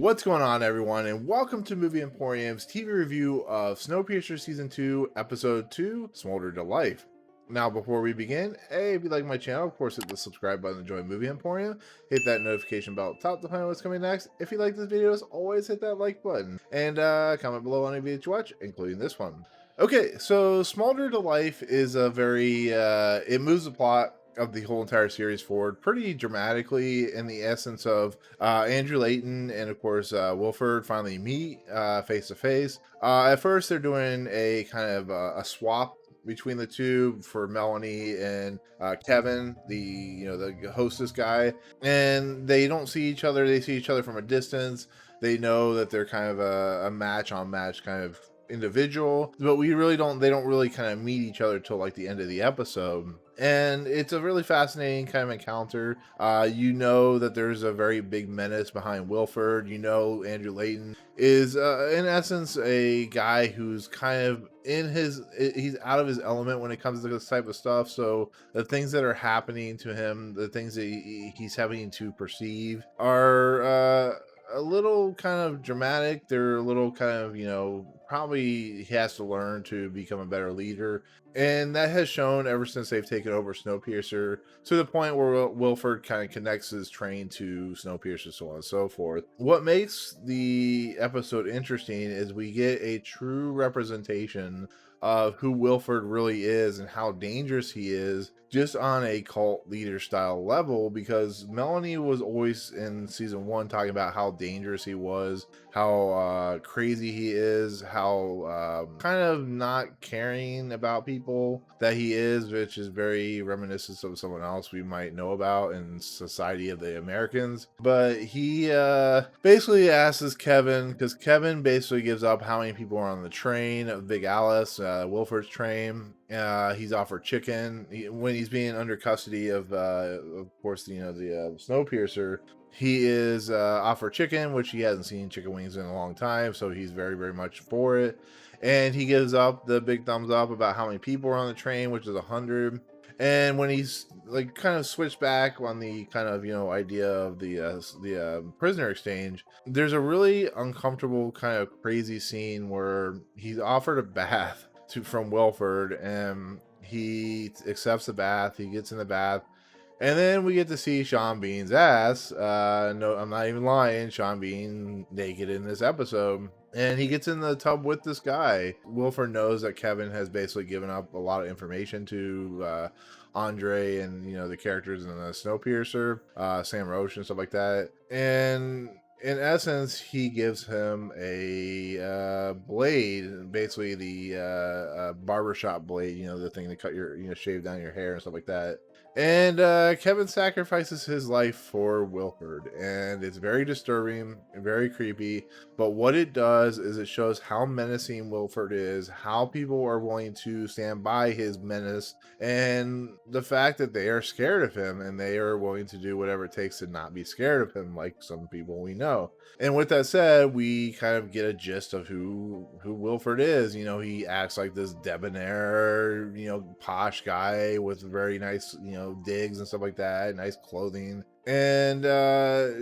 What's going on, everyone, and welcome to Movie Emporium's TV review of Snowpiercer Season 2, Episode 2, Smolder to Life. Now, before we begin, hey, if you like my channel, of course, hit the subscribe button to join Movie Emporium. Hit that notification bell at the top to find out what's coming next. If you like this video, as always, hit that like button. And comment below on any video you watch, including this one. Okay, so Smolder to Life is a very, it moves the plot of the whole entire series forward pretty dramatically, in the essence of Andrew Layton and of course Wilford finally meet face to face. At first they're doing a kind of a swap between the two for Melanie and Kevin, the hostess guy, and they don't see each other. They see each other from a distance. They know that they're kind of a match on match kind of individual, but they don't really kind of meet each other till like the end of the episode. And it's a really fascinating kind of encounter. You know that there's a very big menace behind Wilford. You know Andrew Layton is in essence a guy who's kind of he's out of his element when it comes to this type of stuff. So the things that are happening to him, the things that he's having to perceive are a little kind of dramatic. They're a little kind of, probably he has to learn to become a better leader. And that has shown ever since they've taken over Snowpiercer, to the point where Wilford kind of connects his train to Snowpiercer, so on and so forth. What makes the episode interesting is we get a true representation of who Wilford really is and how dangerous he is, just on a cult leader style level, because Melanie was always in season 1 talking about how dangerous he was, how crazy he is, how kind of not caring about people that he is, which is very reminiscent of someone else we might know about in Society of the Americans. But he basically asks Kevin, because Kevin basically gives up how many people are on the train of Big Alice, Wilford's train. He's offered chicken when he's being under custody of course, the Snowpiercer. He is offered chicken, which he hasn't seen chicken wings in a long time, so he's very, very much for it. And he gives up the big thumbs up about how many people are on the train, which is 100. And when he's like kind of switched back on the kind of idea of the prisoner exchange, there's a really uncomfortable kind of crazy scene where he's offered a bath from Wilford, and he accepts the bath. He gets in the bath, and then we get to see Sean Bean's ass. No, I'm not even lying. Sean Bean naked in this episode. And he gets in the tub with this guy. Wilford knows that Kevin has basically given up a lot of information to Andre and, the characters in the Snowpiercer, Sam Roach and stuff like that. And in essence, he gives him a blade, basically the barbershop blade, the thing to cut your, shave down your hair and stuff like that. And Kevin sacrifices his life for Wilford, and it's very disturbing and very creepy. But what it does is it shows how menacing Wilford is, how people are willing to stand by his menace, and the fact that they are scared of him and they are willing to do whatever it takes to not be scared of him, like some people we know. And with that said, we kind of get a gist of who Wilford is. He acts like this debonair, posh guy with very nice, digs and stuff like that, nice clothing. And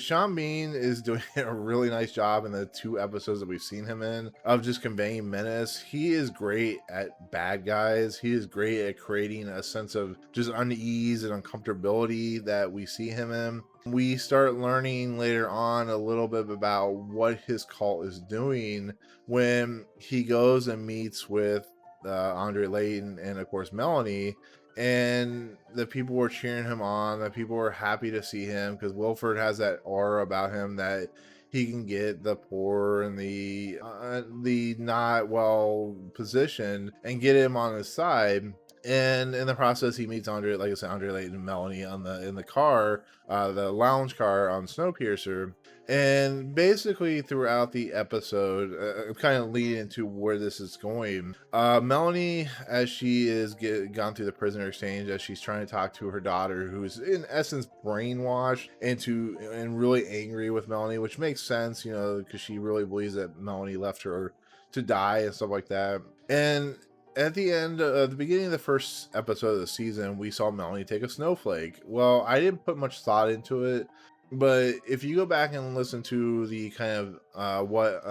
Sean Bean is doing a really nice job in the 2 episodes that we've seen him in of just conveying menace. He is great at bad guys. He is great at creating a sense of just unease and uncomfortability that we see him in. We start learning later on a little bit about what his cult is doing when he goes and meets with Andre Layton and of course Melanie. And the people were cheering him on. The people were happy to see him because Wilford has that aura about him that he can get the poor and the not well positioned and get him on his side. And in the process, he meets Andre, like I said, Andre Layton and Melanie in the car, the lounge car on Snowpiercer. And basically throughout the episode, kind of leading into where this is going, Melanie, as she is gone through the prisoner exchange, as she's trying to talk to her daughter, who's in essence brainwashed and really angry with Melanie, which makes sense, because she really believes that Melanie left her to die and stuff like that. And at the beginning of the first episode of the season, we saw Melanie take a snowflake. Well, I didn't put much thought into it But if you go back and listen to the kind of what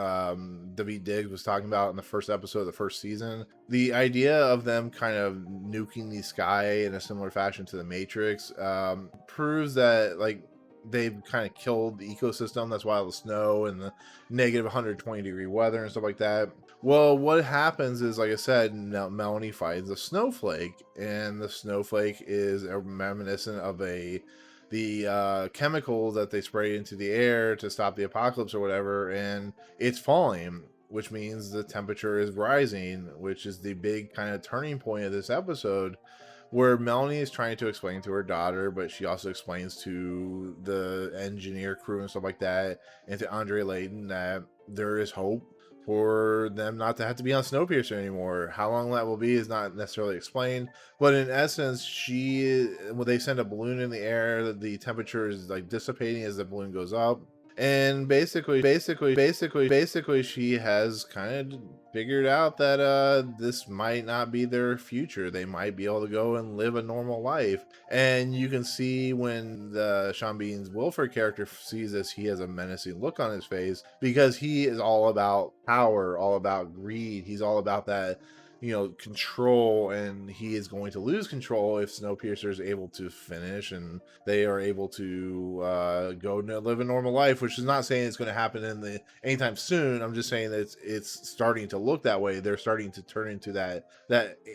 David Diggs was talking about in the first episode of the first season, the idea of them kind of nuking the sky in a similar fashion to the Matrix proves that like they've kind of killed the ecosystem. That's why all the snow and the negative 120-degree weather and stuff like that. Well, what happens is, like I said, Melanie finds a snowflake, and the snowflake is reminiscent of the chemicals that they spray into the air to stop the apocalypse or whatever, and it's falling, which means the temperature is rising, which is the big kind of turning point of this episode, where Melanie is trying to explain to her daughter, but she also explains to the engineer crew and stuff like that, and to Andre Layton, that there is hope for them not to have to be on Snowpiercer anymore. How long that will be is not necessarily explained, but in essence, when they send a balloon in the air, the temperature is like dissipating as the balloon goes up. And basically, she has kind of figured out that this might not be their future. They might be able to go and live a normal life. And you can see when the Sean Bean's Wilford character sees this, he has a menacing look on his face, because he is all about power, all about greed. He's all about that, control, and he is going to lose control if Snowpiercer is able to finish and they are able to go live a normal life, which is not saying it's going to happen anytime soon. I'm just saying that it's starting to look that way. They're starting to turn into that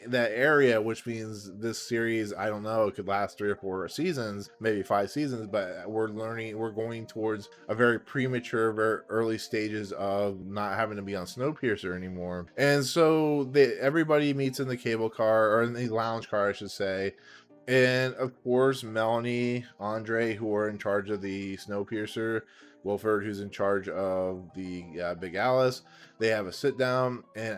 area, which means this series, I don't know, it could last 3 or 4 seasons, maybe 5 seasons, but we're going towards a very premature, very early stages of not having to be on Snowpiercer anymore. And so everybody meets in the cable car, or in the lounge car, I should say. And of course, Melanie, Andre, who are in charge of the Snowpiercer, Wilford, who's in charge of the Big Alice, they have a sit down, and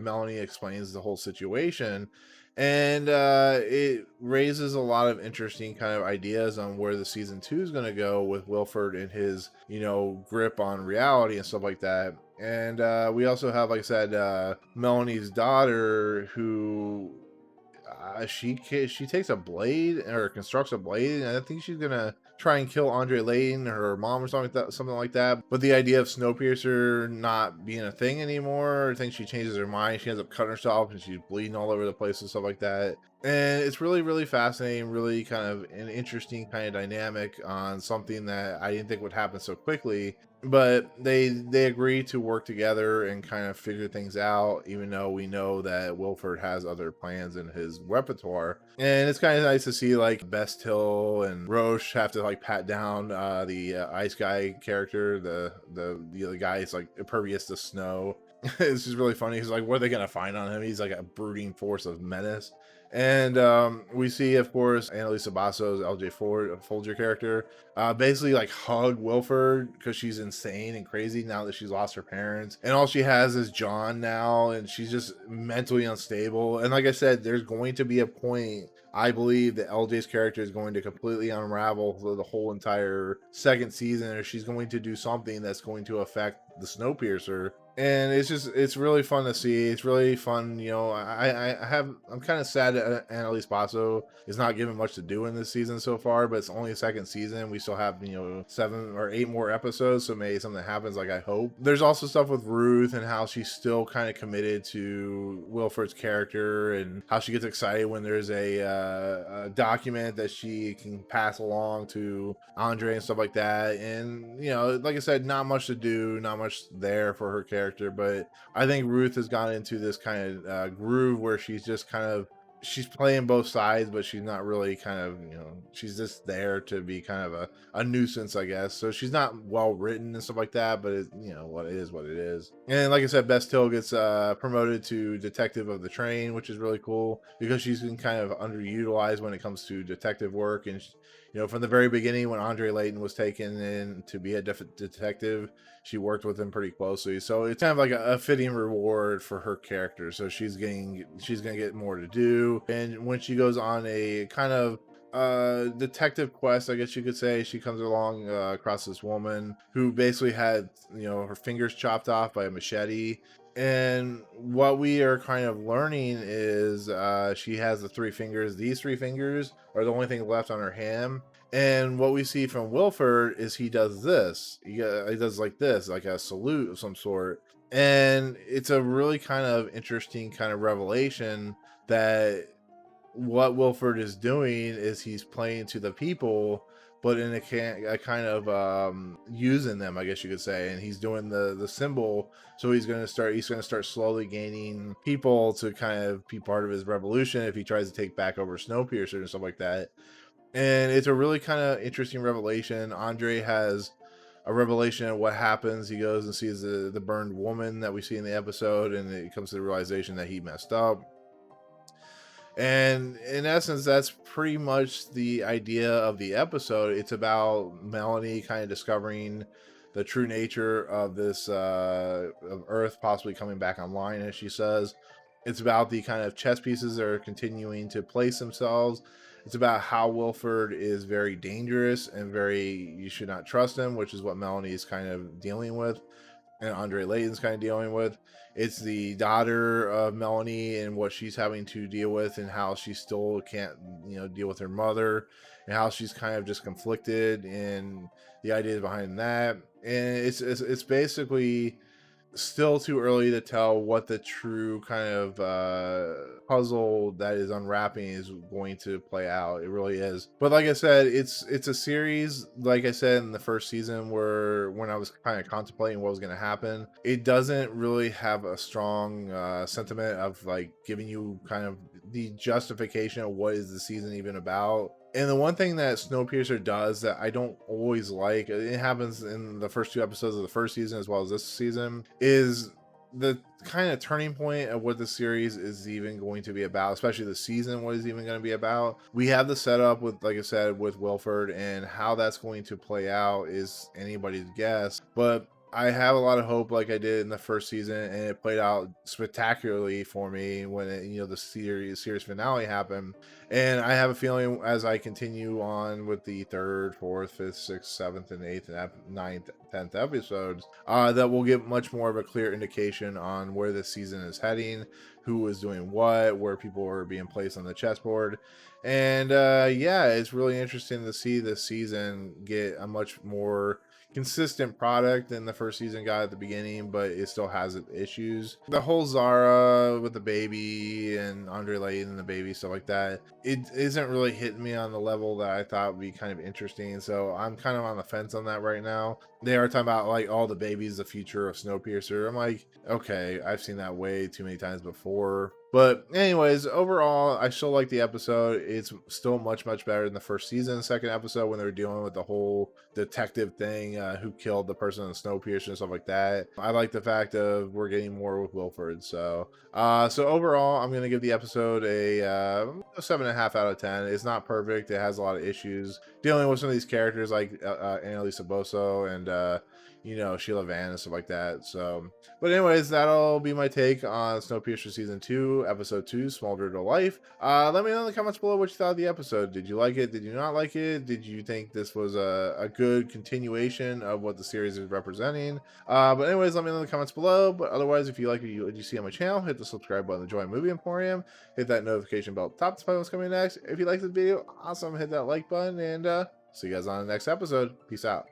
Melanie explains the whole situation. And it raises a lot of interesting kind of ideas on where the season 2 is going to go with Wilford and his, grip on reality and stuff like that. And we also have, like I said, Melanie's daughter, who she takes a blade, or constructs a blade, and I think she's gonna try and kill Andre Layton, her mom, or something like that. But the idea of Snowpiercer not being a thing anymore, I think she changes her mind. She ends up cutting herself, and she's bleeding all over the place and stuff like that. And it's really, really fascinating, really kind of an interesting kind of dynamic on something that I didn't think would happen so quickly. But they agree to work together and kind of figure things out, even though we know that Wilford has other plans in his repertoire. And it's kind of nice to see like Bess Till and Roche have to like pat down the ice guy character. The other guy is like impervious to snow. It's just really funny. He's like, what are they gonna find on him? He's like a brooding force of menace. And we see, of course, Annalise Basso's LJ Folger character basically like hug Wilford because she's insane and crazy now that she's lost her parents. And all she has is John now, and she's just mentally unstable. And like I said, there's going to be a point, I believe, that LJ's character is going to completely unravel for the whole entire second season, or she's going to do something that's going to affect the Snowpiercer. And it's really fun to see. It's really fun, I'm kind of sad that Annalise Basso is not given much to do in this season so far, but it's only a second season. We still have 7 or 8 more episodes, so maybe something happens, like I hope. There's also stuff with Ruth and how she's still kind of committed to Wilford's character, and how she gets excited when there's a document that she can pass along to Andre and stuff like that. And like I said, not much to do, not much there for her character, but I think Ruth has gone into this kind of groove where she's just kind of, she's playing both sides, but she's not really kind of, she's just there to be kind of a nuisance, I guess. So she's not well written and stuff like that, but what it is, what it is. And like I said, Bess Till gets promoted to detective of the train, which is really cool because she's been kind of underutilized when it comes to detective work. And from the very beginning, when Andre Layton was taken in to be a detective, she worked with him pretty closely. So it's kind of like a fitting reward for her character. So she's gonna get more to do. And when she goes on a kind of detective quest, I guess you could say, she comes along across this woman who basically had her fingers chopped off by a machete. And what we are kind of learning is she has the 3 fingers. These 3 fingers are the only thing left on her hand. And what we see from Wilford is he does this. He does like this, like a salute of some sort. And it's a really kind of interesting kind of revelation that what Wilford is doing is he's playing to the people, but in a kind of using them, I guess you could say. And he's doing the symbol, so he's going to start slowly gaining people to kind of be part of his revolution if he tries to take back over Snowpiercer and stuff like that. And it's a really kind of interesting revelation. Andre has a revelation of what happens. He goes and sees the burned woman that we see in the episode, and it comes to the realization that he messed up. And in essence, that's pretty much the idea of the episode. It's about Melanie kind of discovering the true nature of this of Earth possibly coming back online, as she says. It's about the kind of chess pieces that are continuing to place themselves. It's about how Wilford is very dangerous and you should not trust him, which is what Melanie is kind of dealing with, and Andre Layton's kind of dealing with. It's the daughter of Melanie and what she's having to deal with, and how she still can't, deal with her mother, and how she's kind of just conflicted, and the ideas behind that. And it's basically still too early to tell what the true kind of puzzle that is unwrapping is going to play out. It really is. But like I said, it's a series, like I said in the first season, where when I was kind of contemplating what was going to happen, it doesn't really have a strong sentiment of like giving you kind of the justification of what is the season even about. And the one thing that Snowpiercer does that I don't always like, it happens in the first 2 episodes of the first season as well as this season, is the kind of turning point of what the series is even going to be about, especially the season, what is even going to be about. We have the setup with, like I said, with Wilford, and how that's going to play out is anybody's guess. But I have a lot of hope, like I did in the first season, and it played out spectacularly for me when the series finale happened. And I have a feeling as I continue on with the 3rd, 4th, 5th, 6th, 7th, and 8th, and 9th, 10th episodes, that we'll get much more of a clear indication on where this season is heading, who is doing what, where people are being placed on the chessboard. And yeah, it's really interesting to see this season get a much more consistent product than the first season got at the beginning, but it still has issues. The whole Zara with the baby and Andre Layton and the baby, stuff like that, it isn't really hitting me on the level that I thought would be kind of interesting. So I'm kind of on the fence on that right now. They are talking about like all the babies, the future of Snowpiercer. I'm like, okay, I've seen that way too many times before. But anyways, overall, I still like the episode. It's still much, much better than the first season, 2nd episode, when they were dealing with the whole detective thing, who killed the person in Snowpiercer and stuff like that. I like the fact of we're getting more with Wilford. So overall, I'm going to give the episode a 7.5 out of 10. It's not perfect. It has a lot of issues dealing with some of these characters like Annalise Basso and Sheila and stuff like that. So, but anyways, that'll be my take on Snowpiercer Season 2, Episode 2, Smolder to Life. Let me know in the comments below what you thought of the episode. Did you like it? Did you not like it? Did you think this was a good continuation of what the series is representing? But anyways, let me know in the comments below. But otherwise, if you like what you see on my channel, hit the subscribe button to join Movie Emporium. Hit that notification bell at the top to find what's coming next. If you like this video, awesome, hit that like button, and see you guys on the next episode. Peace out.